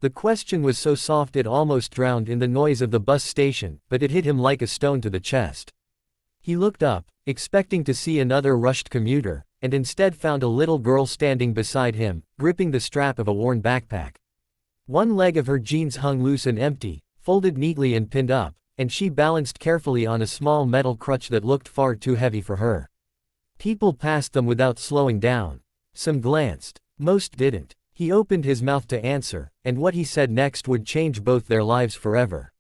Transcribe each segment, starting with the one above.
The question was so soft it almost drowned in the noise of the bus station, but it hit him like a stone to the chest. He looked up, expecting to see another rushed commuter, and instead found a little girl standing beside him, gripping the strap of a worn backpack. One leg of her jeans hung loose and empty, folded neatly and pinned up, and she balanced carefully on a small metal crutch that looked far too heavy for her. People passed them without slowing down. Some glanced. Most didn't. He opened his mouth to answer, and what he said next would change both their lives forever.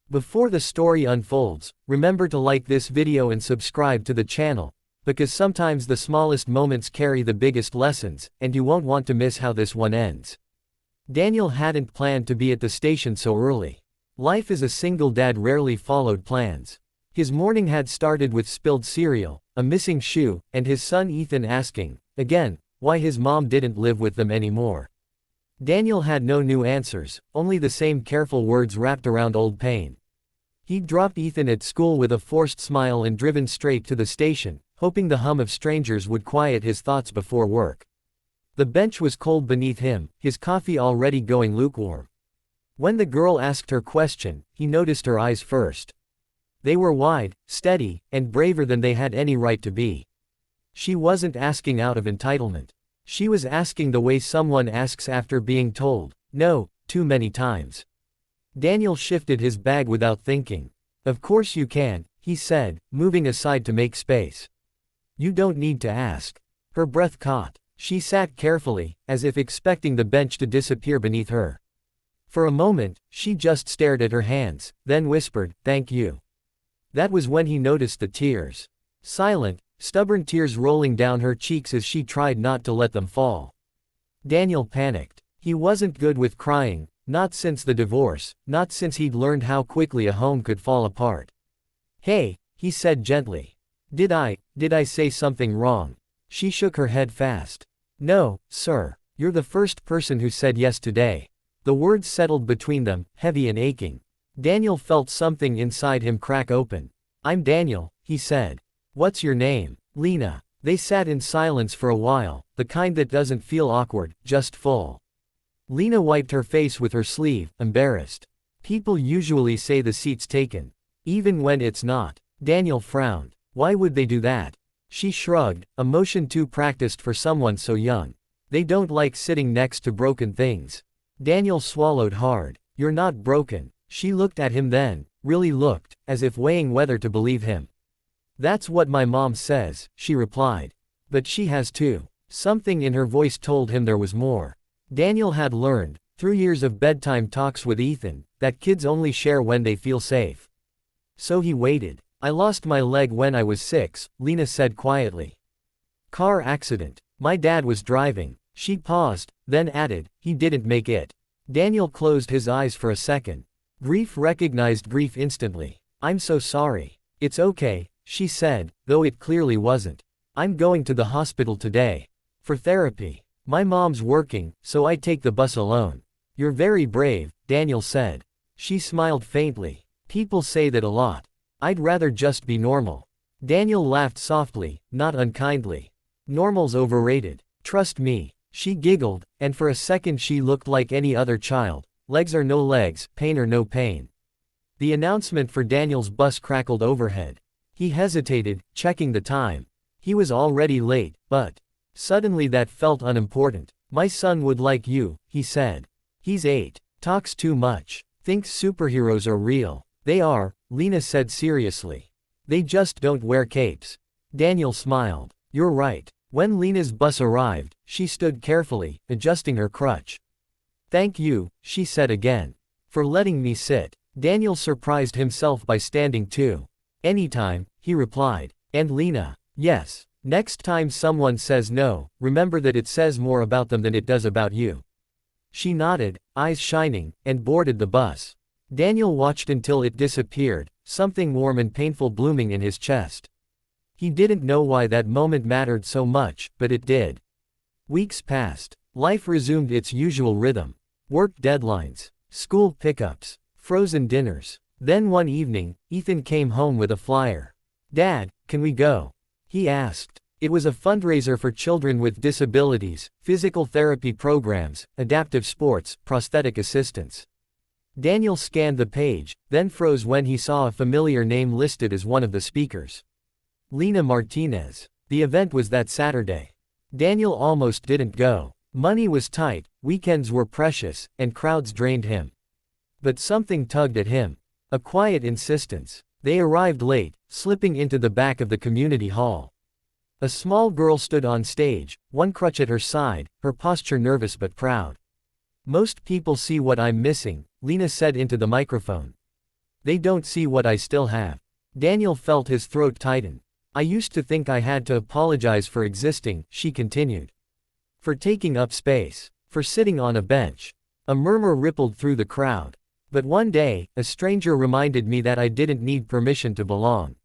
Before the story unfolds, remember to like this video and subscribe to the channel, because sometimes the smallest moments carry the biggest lessons, and you won't want to miss how this one ends. Daniel hadn't planned to be at the station so early. Life as a single dad rarely followed plans. His morning had started with spilled cereal, a missing shoe, and his son Ethan asking, again, why his mom didn't live with them anymore. Daniel had no new answers, only the same careful words wrapped around old pain. He'd dropped Ethan at school with a forced smile and driven straight to the station, hoping the hum of strangers would quiet his thoughts before work. The bench was cold beneath him, his coffee already going lukewarm. When the girl asked her question, he noticed her eyes first. They were wide, steady, and braver than they had any right to be. She wasn't asking out of entitlement. She was asking the way someone asks after being told no too many times. Daniel shifted his bag without thinking. Of course you can, he said, moving aside to make space. You don't need to ask. Her breath caught. She sat carefully, as if expecting the bench to disappear beneath her. For a moment, she just stared at her hands, then whispered, "Thank you." That was when he noticed the tears. Silent, stubborn tears rolling down her cheeks as she tried not to let them fall. Daniel panicked. He wasn't good with crying, not since the divorce, not since he'd learned how quickly a home could fall apart. "Hey," he said gently. Did I say something wrong?" She shook her head fast. "No, sir. You're the first person who said yes today." The words settled between them, heavy and aching. Daniel felt something inside him crack open. "I'm Daniel," he said. "What's your name?" "Lena." They sat in silence for a while, the kind that doesn't feel awkward, just full. Lena wiped her face with her sleeve, embarrassed. People usually say the seat's taken. Even when it's not. Daniel frowned. Why would they do that? She shrugged, a motion too practiced for someone so young. They don't like sitting next to broken things. Daniel swallowed hard. "You're not broken." She looked at him then, really looked, as if weighing whether to believe him. "That's what my mom says," she replied. "But she has too." Something in her voice told him there was more. Daniel had learned, through years of bedtime talks with Ethan, that kids only share when they feel safe. So he waited. "I lost my leg when I was 6, Lena said quietly. "Car accident. My dad was driving." She paused, then added, "He didn't make it." Daniel closed his eyes for a second. Grief recognized grief instantly. "I'm so sorry." "It's okay," she said, though it clearly wasn't. "I'm going to the hospital today. For therapy. My mom's working, so I take the bus alone." "You're very brave," Daniel said. She smiled faintly. "People say that a lot. I'd rather just be normal." Daniel laughed softly, not unkindly. "Normal's overrated. Trust me." She giggled, and for a second she looked like any other child. Legs or no legs, pain or no pain. The announcement for Daniel's bus crackled overhead. He hesitated, checking the time. He was already late, but suddenly that felt unimportant. "My son would like you," he said. "He's 8. Talks too much. Thinks superheroes are real." "They are," Lena said seriously. "They just don't wear capes." Daniel smiled. "You're right." When Lena's bus arrived, she stood carefully, adjusting her crutch. "Thank you," she said again. "For letting me sit." Daniel surprised himself by standing too. "Anytime," he replied. "And Lena." "Yes. Next time someone says no, remember that it says more about them than it does about you." She nodded, eyes shining, and boarded the bus. Daniel watched until it disappeared, something warm and painful blooming in his chest. He didn't know why that moment mattered so much, but it did. Weeks passed. Life resumed its usual rhythm. Work deadlines, school pickups, frozen dinners. Then one evening, Ethan came home with a flyer. "Dad, can we go?" he asked. It was a fundraiser for children with disabilities, physical therapy programs, adaptive sports, prosthetic assistance. Daniel scanned the page, then froze when he saw a familiar name listed as one of the speakers. Lena Martinez. The event was that Saturday. Daniel almost didn't go. Money was tight, weekends were precious, and crowds drained him. But something tugged at him. A quiet insistence. They arrived late, slipping into the back of the community hall. A small girl stood on stage, one crutch at her side, her posture nervous but proud. "Most people see what I'm missing," Lena said into the microphone. "They don't see what I still have." Daniel felt his throat tighten. "I used to think I had to apologize for existing," she continued. "For taking up space. For sitting on a bench." A murmur rippled through the crowd. "But one day, a stranger reminded me that I didn't need permission to belong."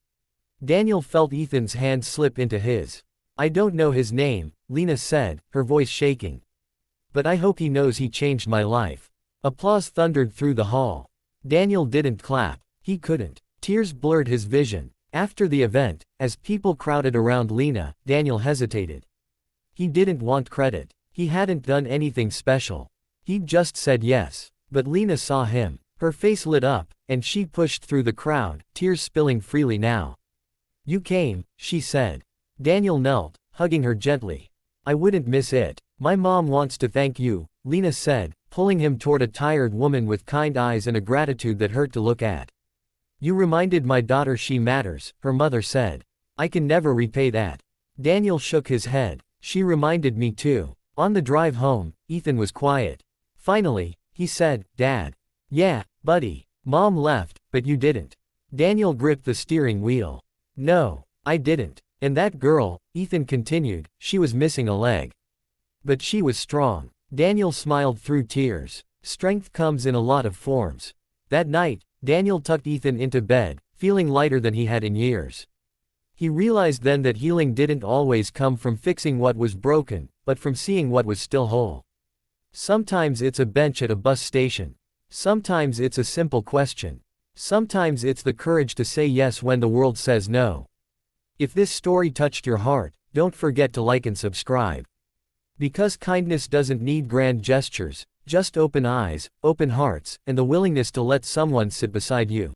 Daniel felt Ethan's hand slip into his. "I don't know his name," Lena said, her voice shaking. "But I hope he knows he changed my life." Applause thundered through the hall. Daniel didn't clap. He couldn't. Tears blurred his vision. After the event, as people crowded around Lena, Daniel hesitated. He didn't want credit. He hadn't done anything special. He'd just said yes. But Lena saw him. Her face lit up, and she pushed through the crowd, tears spilling freely now. "You came," she said. Daniel knelt, hugging her gently. "I wouldn't miss it. My mom wants to thank you," Lena said, pulling him toward a tired woman with kind eyes and a gratitude that hurt to look at. "You reminded my daughter she matters," her mother said. "I can never repay that." Daniel shook his head. "She reminded me too." On the drive home, Ethan was quiet. Finally, he said, "Dad." "Yeah, buddy. Mom left, but you didn't." Daniel gripped the steering wheel. "No, I didn't. And that girl," Ethan continued, "she was missing a leg. But she was strong." Daniel smiled through tears. Strength comes in a lot of forms. That night, Daniel tucked Ethan into bed, feeling lighter than he had in years. He realized then that healing didn't always come from fixing what was broken, but from seeing what was still whole. Sometimes it's a bench at a bus station. Sometimes it's a simple question. Sometimes it's the courage to say yes when the world says no. If this story touched your heart, don't forget to like and subscribe. Because kindness doesn't need grand gestures, just open eyes, open hearts, and the willingness to let someone sit beside you.